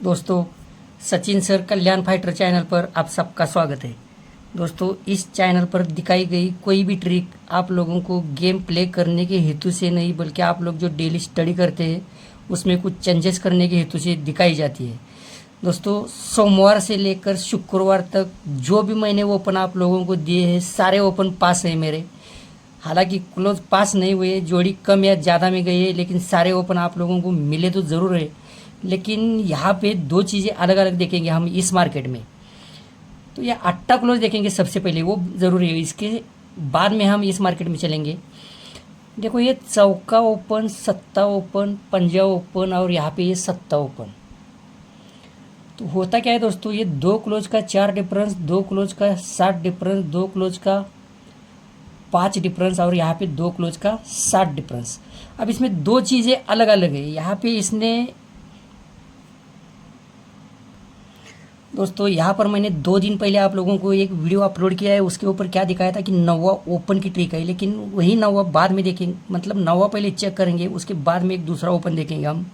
दोस्तों, सचिन सर कल्याण fighter channel पर आप सबका स्वागत है। दोस्तों, इस चैनल पर दिखाई गई कोई भी ट्रिक आप लोगों को गेम प्ले करने के हेतु से नहीं, बल्कि आप लोग जो डेली स्टडी करते हैं उसमें कुछ चेंजेस करने के हेतु से दिखाई जाती है। दोस्तों, सोमवार से लेकर शुक्रवार तक जो भी मैंने ओपन आप लोगों को दिए हैं, सारे ओपन पास हैं मेरे। हालांकि क्लोज पास नहीं हुए, जोड़ी कम या ज़्यादा में गई है, लेकिन सारे ओपन आप लोगों को मिले तो ज़रूर है। लेकिन यहाँ पे दो चीज़ें अलग अलग देखेंगे हम इस मार्केट में। तो ये अट्टा क्लोज देखेंगे सबसे पहले, वो ज़रूरी है। इसके बाद में हम इस मार्केट में चलेंगे। देखो, ये चौका ओपन, सत्ता ओपन, पंजा ओपन और यहाँ पे ये सत्ता ओपन। तो होता क्या है दोस्तों, ये दो क्लोज का 4 डिफरेंस, दो क्लोज का 7 डिफरेंस, दो क्लोज का 5 डिफरेंस और यहाँ पे दो क्लोज का 7 डिफरेंस। अब इसमें दो चीज़ें अलग अलग है। यहाँ पे इसने दोस्तों, यहाँ पर मैंने 2 दिन पहले आप लोगों को एक वीडियो अपलोड किया है। उसके ऊपर क्या दिखाया था कि नौवा ओपन की ट्रिक है, लेकिन वही नौवा बाद में देखेंगे। मतलब नौवा पहले चेक करेंगे, उसके बाद में एक दूसरा ओपन देखेंगे हम।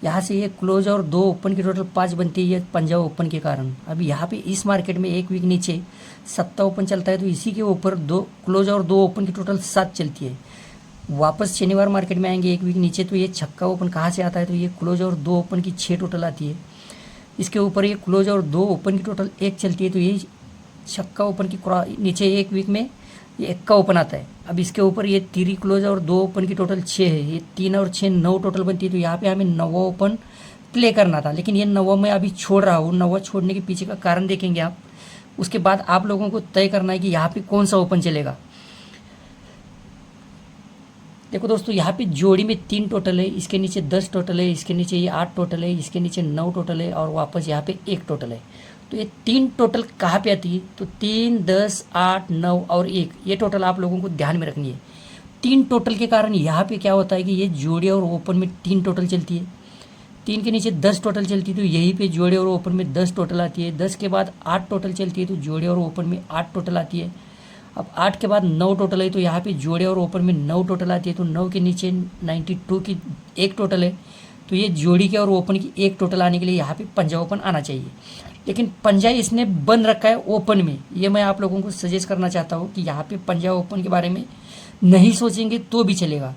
यहाँ से ये क्लोज और दो ओपन की टोटल 5 बनती है, ये पंजाब ओपन के कारण। अब यहाँ पे इस मार्केट में एक वीक नीचे सत्ता ओपन चलता है, तो इसी के ऊपर दो क्लोज और दो ओपन की टोटल 7 चलती है। वापस शनिवार मार्केट में आएंगे एक वीक नीचे, तो ये छक्का ओपन कहाँ से आता है, तो ये क्लोज और दो ओपन की 6 टोटल आती है। इसके ऊपर ये क्लोज और दो ओपन की टोटल 1 चलती है, तो ये छक्का ओपन की नीचे एक वीक में ये 1 का ओपन आता है। अब इसके ऊपर ये 3 क्लोज और दो ओपन की टोटल 6 है, ये 3 और 6 9 टोटल बनती है। तो यहाँ पे हमें नौवा ओपन प्ले करना था, लेकिन ये नौवा मैं अभी छोड़ रहा हूँ। नौवा छोड़ने के पीछे का कारण देखेंगे आप। उसके बाद आप लोगों को तय करना है कि यहाँ पे कौन सा ओपन चलेगा। देखो दोस्तों, यहाँ पे जोड़ी में 3 टोटल है, इसके नीचे 10 टोटल है, इसके नीचे ये 8 टोटल है, इसके नीचे 9 टोटल है और वापस यहाँ पे 1 टोटल है। तो ये 3 टोटल कहाँ पे आती है, तो 3 10 8 9 और 1, ये टोटल आप लोगों को ध्यान में रखनी है। 3 टोटल के कारण यहाँ पे क्या होता है कि ये जोड़ी और ओपन में 3 टोटल चलती है। 3 के नीचे 10 टोटल चलती है, तो यहीं पे जोड़े और ओपन में 10 टोटल आती है। 10 के बाद 8 टोटल चलती है, तो जोड़े और ओपन में 8 टोटल आती है। अब 8 के बाद 9 टोटल है, तो यहाँ पे जोड़े और ओपन में 9 टोटल आती है। तो 9 के नीचे 92 की 1 टोटल है, तो ये जोड़ी के और ओपन की 1 टोटल आने के लिए यहाँ पे पंजा ओपन आना चाहिए। लेकिन पंजा इसने बंद रखा है ओपन में। ये मैं आप लोगों को सजेस्ट करना चाहता हूँ कि यहाँ पे पंजा ओपन के बारे में नहीं सोचेंगे तो भी चलेगा।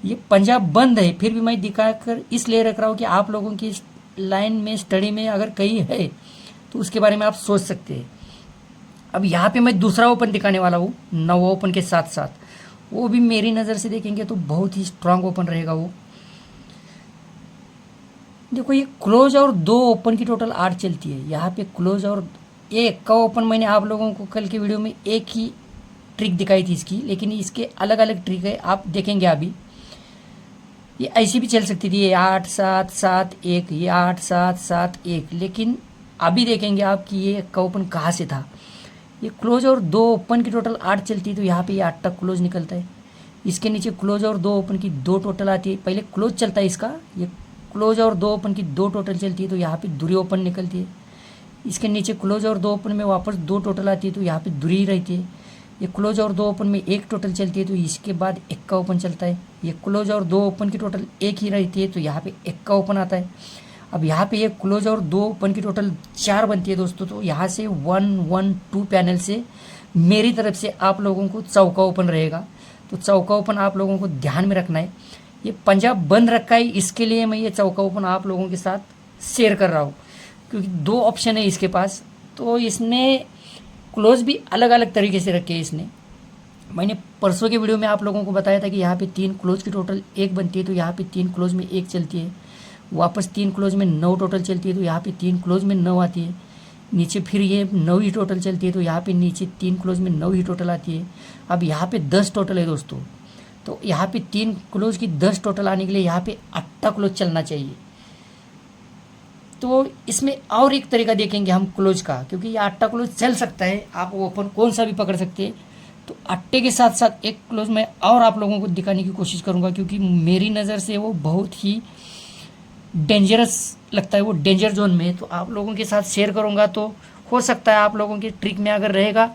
ये पंजा बंद है, फिर भी मैं दिखाकर इसलिए रख रहा हूँ कि आप लोगों की लाइन में स्टडी में अगर कहीं है तो उसके बारे में आप सोच सकते हैं। अब यहाँ पे मैं दूसरा ओपन दिखाने वाला हूँ नवा ओपन के साथ साथ, वो भी मेरी नज़र से देखेंगे तो बहुत ही स्ट्रांग ओपन रहेगा वो। देखो, ये क्लोज और दो ओपन की टोटल 8 चलती है। यहाँ पे क्लोज और 1 का ओपन मैंने आप लोगों को कल के वीडियो में एक ही ट्रिक दिखाई थी इसकी, लेकिन इसके अलग अलग ट्रिक है, आप देखेंगे अभी। ये ऐसी भी चल सकती थी, ये 8 7 7 1, ये 8 7 7 1, लेकिन अभी देखेंगे आप कि ये 1 का ओपन कहाँ से था। ये क्लोज और दो ओपन की टोटल 8 चलती है, तो यहाँ पे ये 8 तक क्लोज निकलता है। इसके नीचे क्लोज और दो ओपन की 2 टोटल आती है। पहले क्लोज चलता है इसका, ये क्लोज और दो ओपन की 2 टोटल चलती है, तो यहाँ पे दूरी ओपन निकलती है। इसके नीचे क्लोज और दो ओपन में वापस 2 टोटल आती है, तो यहाँ पे दूरी रहती है। ये क्लोज और दो ओपन में 1 टोटल चलती है, तो इसके बाद 1 का ओपन चलता है। ये क्लोज और दो ओपन की टोटल 1 ही रहती है, तो यहाँ पे 1 का ओपन आता है। अब यहाँ पे ये क्लोज और दो ओपन की टोटल 4 बनती है दोस्तों, तो यहाँ से 1 1 2 पैनल से मेरी तरफ से आप लोगों को चौका ओपन रहेगा। तो चौका ओपन आप लोगों को ध्यान में रखना है। ये पंजा बंद रखा है, इसके लिए मैं ये चौका ओपन आप लोगों के साथ शेयर कर रहा हूँ, क्योंकि 2 ऑप्शन है इसके पास। तो इसने क्लोज भी अलग अलग तरीके से रखे हैं इसने। मैंने परसों के वीडियो में आप लोगों को बताया था कि यहाँ पे 3 क्लोज की टोटल 1 बनती है, तो यहाँ पे 3 क्लोज में 1 चलती है। वापस 3 क्लोज में 9 टोटल चलती है, तो यहाँ पे 3 क्लोज में 9 आती है। नीचे फिर ये 9 ही टोटल चलती है, तो यहाँ पे नीचे 3 क्लोज में 9 ही टोटल आती है। अब यहाँ पे 10 टोटल है दोस्तों, तो यहाँ पे 3 क्लोज की 10 टोटल आने के लिए यहाँ पे 8 क्लोज चलना चाहिए। तो इसमें और एक तरीका देखेंगे हम क्लोज का, क्योंकि ये 8 क्लोज चल सकता है, आप ओपन कौन सा भी पकड़ सकते हैं। तो 8 के साथ साथ एक क्लोज मैं और आप लोगों को दिखाने की कोशिश करूँगा, क्योंकि मेरी नज़र से वो बहुत ही डेंजरस लगता है, वो डेंजर जोन में। तो आप लोगों के साथ शेयर करूँगा, तो हो सकता है आप लोगों की ट्रिक में अगर रहेगा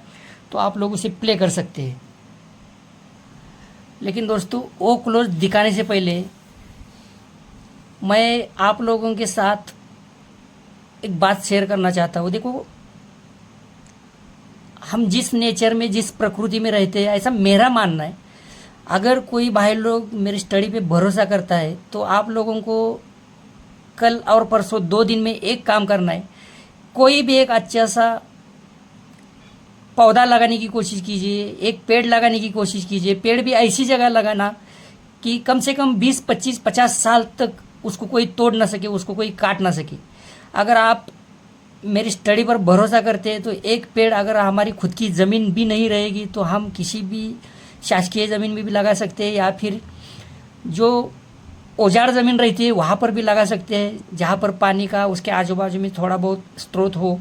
तो आप लोग उसे प्ले कर सकते हैं। लेकिन दोस्तों, वो क्लोज दिखाने से पहले मैं आप लोगों के साथ एक बात शेयर करना चाहता हूँ। देखो, हम जिस नेचर में, जिस प्रकृति में रहते हैं, ऐसा मेरा मानना है। अगर कोई भाई लोग मेरी स्टडी पे भरोसा करता है तो आप लोगों को कल और परसों 2 दिन में एक काम करना है। कोई भी एक अच्छा सा पौधा लगाने की कोशिश कीजिए, एक पेड़ लगाने की कोशिश कीजिए। पेड़ भी ऐसी जगह लगाना कि कम से कम 20, 25, 50 साल तक उसको कोई तोड़ ना सके, उसको कोई काट ना सके। अगर आप मेरी स्टडी पर भरोसा करते हैं तो एक पेड़, अगर हमारी खुद की ज़मीन भी नहीं रहेगी तो हम किसी भी शासकीय ज़मीन में भी लगा सकते हैं, या फिर जो औजार ज़मीन रहती है वहाँ पर भी लगा सकते हैं, जहाँ पर पानी का उसके आजू बाजू में थोड़ा बहुत स्रोत हो।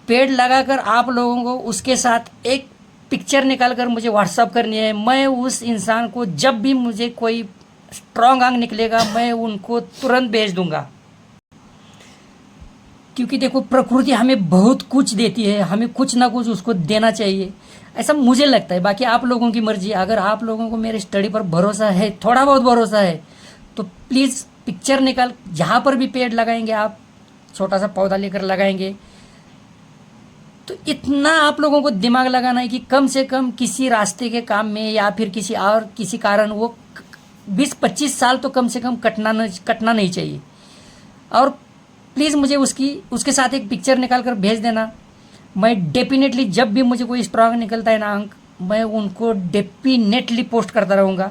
पेड़ लगाकर आप लोगों को उसके साथ एक पिक्चर निकाल कर मुझे व्हाट्सअप करनी है। मैं उस इंसान को, जब भी मुझे कोई स्ट्रॉन्ग अंग निकलेगा, मैं उनको तुरंत भेज दूंगा। क्योंकि देखो, प्रकृति हमें बहुत कुछ देती है, हमें कुछ ना कुछ उसको देना चाहिए, ऐसा मुझे लगता है। बाकी आप लोगों की मर्जी। अगर आप लोगों को मेरे स्टडी पर भरोसा है, थोड़ा बहुत भरोसा है, तो प्लीज़ पिक्चर निकाल, जहाँ पर भी पेड़ लगाएंगे आप, छोटा सा पौधा लेकर लगाएंगे, तो इतना आप लोगों को दिमाग लगाना है कि कम से कम किसी रास्ते के काम में या फिर किसी कारण वो 20-25 साल तो कम से कम कटना नहीं चाहिए। और प्लीज़ मुझे उसके साथ एक पिक्चर निकाल कर भेज देना। मैं डेफिनेटली, जब भी मुझे कोई स्ट्रॉन्ग निकलता है ना अंक, मैं उनको डेफिनेटली पोस्ट करता रहूँगा।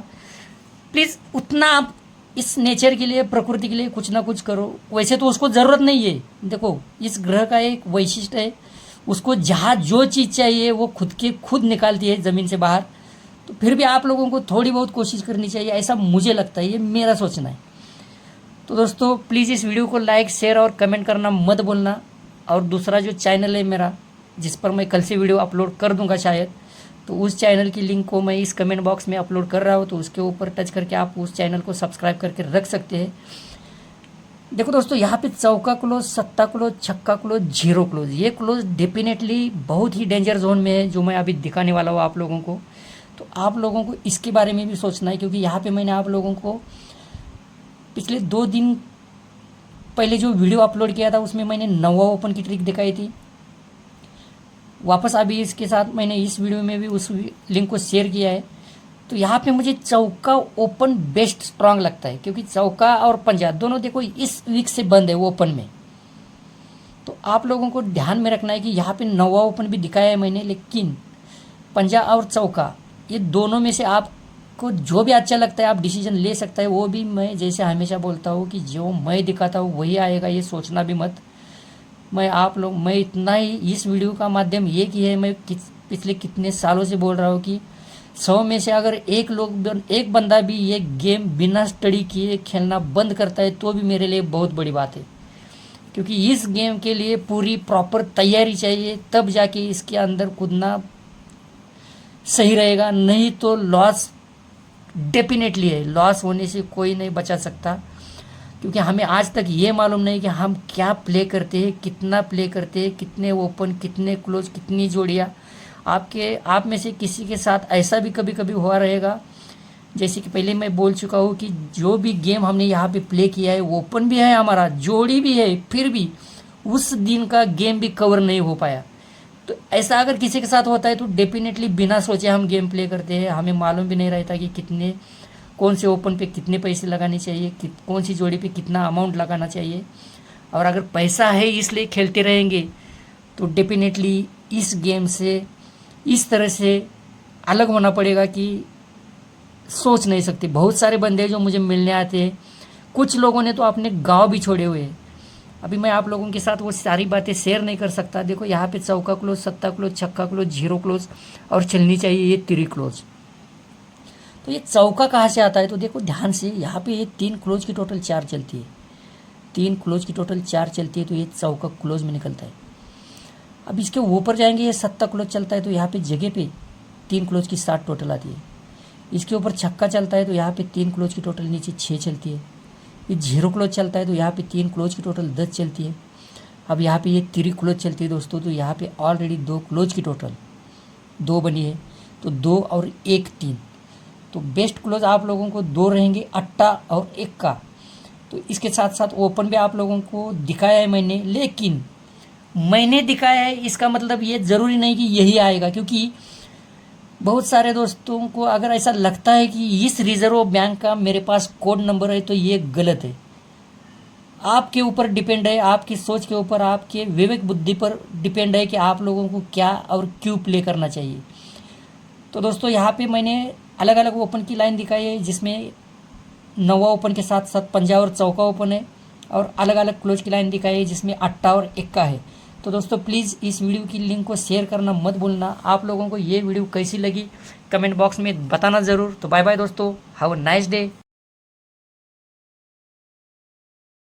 प्लीज़ उतना आप इस नेचर के लिए, प्रकृति के लिए कुछ ना कुछ करो। वैसे तो उसको ज़रूरत नहीं है। देखो, इस ग्रह का एक वैशिष्ट्य है, उसको जहाँ जो चीज़ चाहिए वो खुद निकालती है ज़मीन से बाहर। तो फिर भी आप लोगों को थोड़ी बहुत कोशिश करनी चाहिए, ऐसा मुझे लगता है। ये मेरा सोचना है। तो दोस्तों, प्लीज़ इस वीडियो को लाइक, शेयर और कमेंट करना मत भूलना। और दूसरा जो चैनल है मेरा, जिस पर मैं कल से वीडियो अपलोड कर दूंगा शायद, तो उस चैनल की लिंक को मैं इस कमेंट बॉक्स में अपलोड कर रहा हूँ, तो उसके ऊपर टच करके आप उस चैनल को सब्सक्राइब करके रख सकते हैं। देखो दोस्तों, यहाँ पे चौका क्लोज, सत्ता क्लोज, छक्का क्लोज, जीरो क्लोज, ये क्लोज डेफिनेटली बहुत ही डेंजर जोन में है, जो मैं अभी दिखाने वाला हूँ आप लोगों को। तो आप लोगों को इसके बारे में भी सोचना है, क्योंकि यहाँ पे मैंने आप लोगों को पिछले 2 दिन पहले जो वीडियो अपलोड किया था उसमें मैंने 9वां ओपन की ट्रिक दिखाई थी। वापस अभी इसके साथ मैंने इस वीडियो में भी उस लिंक को शेयर किया है। तो यहाँ पे मुझे चौका ओपन बेस्ट स्ट्रांग लगता है, क्योंकि चौका और पंजा दोनों देखो इस वीक से बंद है ओपन में। तो आप लोगों को ध्यान में रखना है कि यहाँ पे 9वां ओपन भी दिखाया है मैंने, लेकिन पंजा और चौका, ये दोनों में से आपको जो भी अच्छा लगता है आप डिसीजन ले सकता है। वो भी मैं जैसे हमेशा बोलता हूँ कि जो मैं दिखाता हूँ वही आएगा, ये सोचना भी मत। मैं इतना ही इस वीडियो का माध्यम ये कि है, मैं पिछले कितने सालों से बोल रहा हूँ कि 100 में से अगर एक बंदा भी ये गेम बिना स्टडी किए खेलना बंद करता है तो भी मेरे लिए बहुत बड़ी बात है। क्योंकि इस गेम के लिए पूरी प्रॉपर तैयारी चाहिए, तब जाके इसके अंदर कूदना सही रहेगा। नहीं तो लॉस डेफिनेटली है, लॉस होने से कोई नहीं बचा सकता। क्योंकि हमें आज तक ये मालूम नहीं कि हम क्या प्ले करते हैं, कितना प्ले करते हैं, कितने ओपन, कितने क्लोज, कितनी जोड़ियाँ। आप में से किसी के साथ ऐसा भी कभी कभी हुआ रहेगा, जैसे कि पहले मैं बोल चुका हूँ कि जो भी गेम हमने यहाँ पे प्ले किया है, ओपन भी है हमारा, जोड़ी भी है, फिर भी उस दिन का गेम भी कवर नहीं हो पाया। तो ऐसा अगर किसी के साथ होता है तो डेफिनेटली बिना सोचे हम गेम प्ले करते हैं। हमें मालूम भी नहीं रहता कि कौन से ओपन पे कितने पैसे लगाने चाहिए, कौन सी जोड़ी पे कितना अमाउंट लगाना चाहिए। और अगर पैसा है इसलिए खेलते रहेंगे तो डेफिनेटली इस गेम से इस तरह से अलग होना पड़ेगा कि सोच नहीं सकते। बहुत सारे बंदे जो मुझे मिलने आते हैं, कुछ लोगों ने तो अपने गांव भी छोड़े हुए हैं। अभी मैं आप लोगों के साथ वो सारी बातें शेयर नहीं कर सकता। देखो, यहाँ पे चौका क्लोज, सत्ता क्लोज, छक्का क्लोज, जीरो क्लोज और चलनी चाहिए ये 3 क्लोज। तो ये चौका कहाँ से आता है? तो देखो ध्यान से, यहाँ पे ये 3 क्लोज की टोटल 4 चलती है, 3 क्लोज की टोटल 4 चलती है, तो ये चौका क्लोज में निकलता है। अब इसके ऊपर जाएंगे, ये सत्ता क्लोज चलता है, तो यहाँ पे जगह पे 3 क्लोज की 7 टोटल आती है। इसके ऊपर छक्का चलता है तो यहाँ पे 3 क्लोज की टोटल नीचे 6 चलती है। ये जीरो क्लोज चलता है तो यहाँ पे 3 क्लोज की टोटल 10 चलती है। अब यहाँ पे ये 3 क्लोज चलती है दोस्तों, तो यहाँ पे ऑलरेडी 2 क्लोज की टोटल 2 बनी है, तो 2 और 1 3। तो बेस्ट क्लोज आप लोगों को 2 रहेंगे, अट्टा और 1 का। तो इसके साथ साथ ओपन भी आप लोगों को दिखाया है मैंने, लेकिन मैंने दिखाया है इसका मतलब ये ज़रूरी नहीं कि यही आएगा, क्योंकि बहुत सारे दोस्तों को अगर ऐसा लगता है कि इस रिजर्व बैंक का मेरे पास कोड नंबर है तो ये गलत है। आपके ऊपर डिपेंड है, आपकी सोच के ऊपर, आपके विवेक बुद्धि पर डिपेंड है कि आप लोगों को क्या और क्यों प्ले करना चाहिए। तो दोस्तों यहाँ पे मैंने अलग अलग ओपन की लाइन दिखाई है, जिसमें नौवा ओपन के साथ साथ पंजा और चौका ओपन है, और अलग अलग क्लोज की लाइन दिखाई है जिसमें अट्टा और इक्का है। तो दोस्तों प्लीज़ इस वीडियो की लिंक को शेयर करना मत भूलना। आप लोगों को ये वीडियो कैसी लगी कमेंट बॉक्स में बताना ज़रूर। तो बाय बाय दोस्तों, हैव अ नाइस डे।